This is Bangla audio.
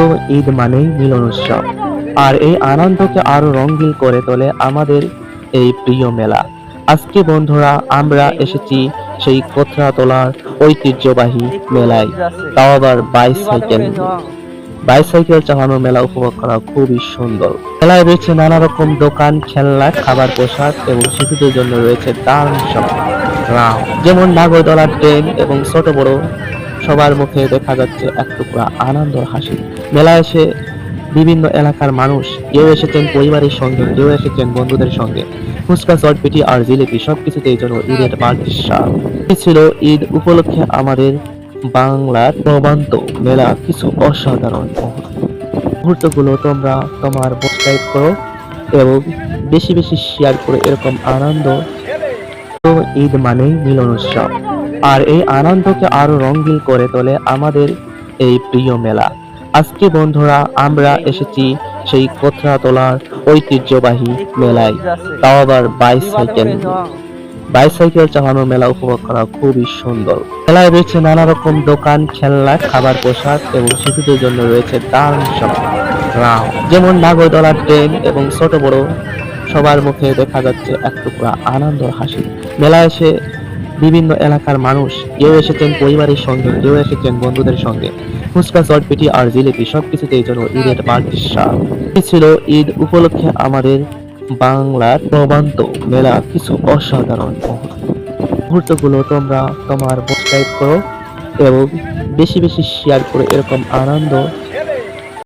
তো ঈদ মানেই মিলন উৎসব, আর এই আনন্দকে আরো রঙিন করে তোলে আমাদের এই প্রিয় মেলা। আজকে বন্ধুরা আমরা এসেছি সেই কোথরাতলার ঐতিহ্যবাহী মেলায়, তাও আবার বাইসাইকেল নিয়ে। বাইসাইকেল চালানো মেলা উপভোগ করা খুবই সুন্দর। মেলায় রয়েছে নানা রকম দোকান, খেলনা, খাবার, পোশাক এবং শিশুদের জন্য রয়েছে দারুণ সব রাউন্ড, যেমন নাগরদোলা, ট্রেন এবং ছোট বড় সবার মুখে দেখা যাচ্ছে এক টুকরা আনন্দ হাসি। মেলায় এসে বিভিন্ন এলাকার মানুষ, কেউ এসেছেন পরিবারের সঙ্গে, কেউ এসেছেন বন্ধুদের সঙ্গে। ফুচকা, চটপটি আর জিলিপি সবকিছুতেই যেন ঈদের বাগিসা। এই ছিল ঈদ উপলক্ষে আমাদের বাংলার প্রবান্ত মেলা কিছু অসাধারণ মুহূর্তগুলো তোমরা তোমার সাবস্ক্রাইব করো এবং বেশি বেশি শেয়ার করে এরকম আনন্দ। তো ঈদ মানেই মিলন উৎসব, আর এই আনন্দকে আরো রঙিন করে তোলে আমাদের এই প্রিয় মেলা। আজকে বন্ধুরা আমরা এসেছি সেই কোথরাতলার ঐতিহ্যবাহী মেলায়, তাও আবার বাইসাইকেল নিয়ে। বাইসাইকেল চালানো মেলা উপভোগ করা খুবই সুন্দর। মেলায় রয়েছে নানা রকম দোকান, খেলনা, খাবার, পোশাক এবং শিশুদের জন্য রয়েছে দারুণ সব রাউন্ড, যেমন নাগরদোলা, ট্রেন এবং ছোট বড় সবার মুখে দেখা যাচ্ছে এক টুকরা আনন্দ হাসি। মেলায় এসে বিভিন্ন এলাকার মানুষ, কেউ এসেছেন পরিবারের সঙ্গে, কেউ এসেছেন বন্ধুদের সঙ্গে। ফুচকা, চটপটি আর জিলিপি সবকিছুতেই যেন ঈদের বাগিসা। এই ছিল ঈদ উপলক্ষে আমাদের বাংলার প্রবান্ত মেলা কিছু অসাধারণ মুহূর্তগুলো তোমরা তোমার সাবস্ক্রাইব করো এবং বেশি বেশি শেয়ার করে এরকম আনন্দ